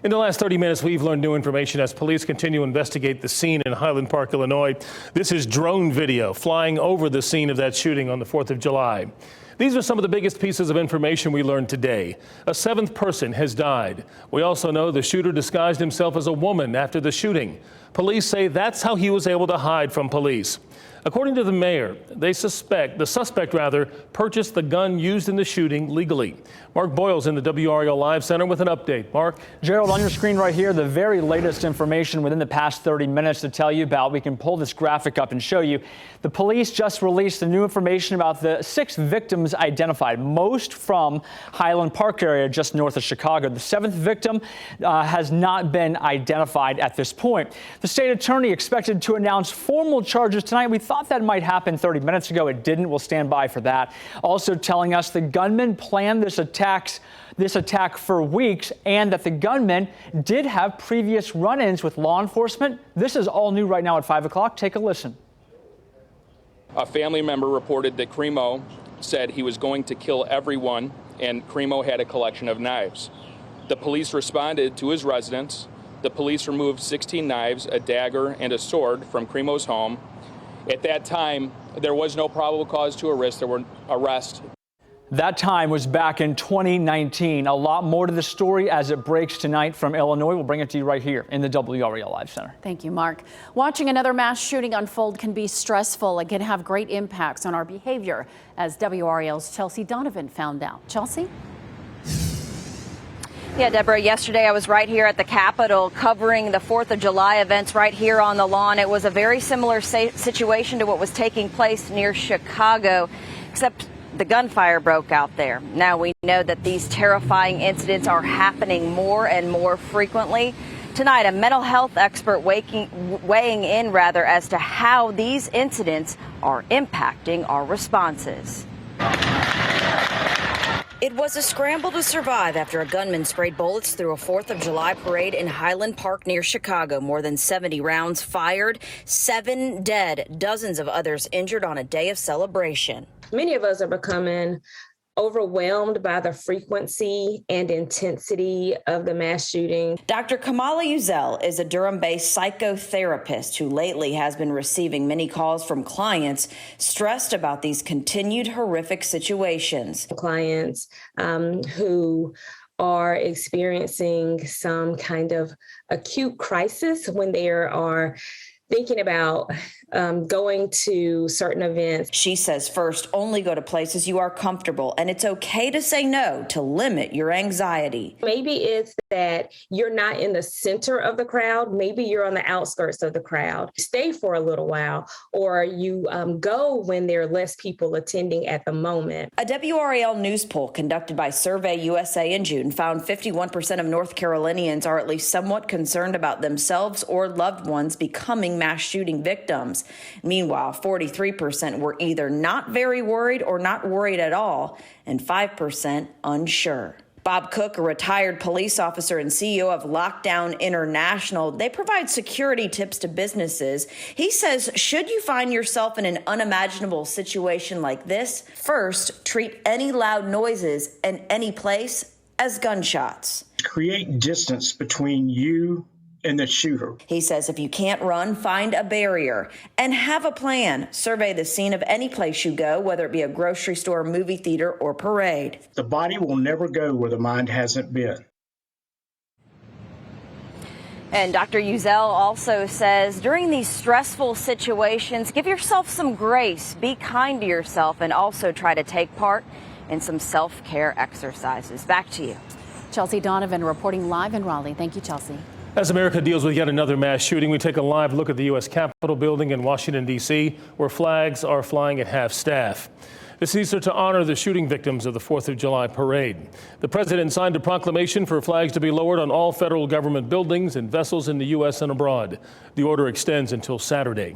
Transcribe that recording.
In the last 30 minutes, we've learned new information as police continue to investigate the scene in Highland Park, Illinois. This is drone video flying over the scene of that shooting on the 4th of July. These are some of the biggest pieces of information we learned today. A seventh person has died. We also know the shooter disguised himself as a woman after the shooting. Police say that's how he was able to hide from police. According to the mayor, the suspect purchased the gun used in the shooting legally. Mark Boyle's in the WRAL Live Center with an update. Mark? Gerald, on your screen right here, the very latest information within the past 30 minutes to tell you about. We can pull this graphic up and show you. The police just released the new information about the 6 victims identified, most from Highland Park area just north of Chicago. The 7th victim has not been identified at this point. The state attorney expected to announce formal charges tonight. We thought that might happen 30 minutes ago. It didn't. We'll stand by for that. Also telling us the gunman planned this attack for weeks and that the gunman did have previous run-ins with law enforcement. This is all new right now at 5 o'clock. Take a listen. A family member reported that Cremo said he was going to kill everyone, and Cremo had a collection of knives. The police responded to his residence. The police removed 16 knives, a dagger, and a sword from Cremo's home. At that time, there was no probable cause to arrest. There were arrests. That time was back in 2019. A lot more to the story as it breaks tonight from Illinois. We'll bring it to you right here in the WRAL Live Center. Thank you, Mark. Watching another mass shooting unfold can be stressful and can have great impacts on our behavior, as WRAL's Chelsea Donovan found out. Chelsea? Yeah, Deborah, yesterday I was right here at the Capitol covering the 4th of July events right here on the lawn. It was a very similar situation to what was taking place near Chicago, except the gunfire broke out there. Now we know that these terrifying incidents are happening more and more frequently. Tonight, a mental health expert weighing in as to how these incidents are impacting our responses. It was a scramble to survive after a gunman sprayed bullets through a 4th of July parade in Highland Park near Chicago. More than 70 rounds fired, 7 dead, dozens of others injured on a day of celebration. Many of us are becoming overwhelmed by the frequency and intensity of the mass shooting. Dr. Kamala Uzel is a Durham-based psychotherapist who lately has been receiving many calls from clients stressed about these continued horrific situations. Clients who are experiencing some kind of acute crisis when they are thinking about going to certain events. She says first, only go to places you are comfortable, and it's okay to say no to limit your anxiety. Maybe it's that you're not in the center of the crowd. Maybe you're on the outskirts of the crowd. Stay for a little while, or you go when there are less people attending at the moment. A WRAL news poll conducted by Survey USA in June found 51% of North Carolinians are at least somewhat concerned about themselves or loved ones becoming mass shooting victims. Meanwhile, 43% were either not very worried or not worried at all, and 5% unsure. Bob Cook, a retired police officer and CEO of Lockdown International, they provide security tips to businesses. He says, should you find yourself in an unimaginable situation like this, first, treat any loud noises in any place as gunshots. Create distance between you and the shooter. He says if you can't run, find a barrier and have a plan. Survey the scene of any place you go, whether it be a grocery store, movie theater, or parade. The body will never go where the mind hasn't been. And Dr. Uzel also says during these stressful situations, give yourself some grace, be kind to yourself, and also try to take part in some self-care exercises. Back to you. Chelsea Donovan reporting live in Raleigh. Thank you, Chelsea. As America deals with yet another mass shooting, we take a live look at the U.S. Capitol building in Washington, D.C., where flags are flying at half-staff. This is to honor the shooting victims of the 4th of July parade. The president signed a proclamation for flags to be lowered on all federal government buildings and vessels in the U.S. and abroad. The order extends until Saturday.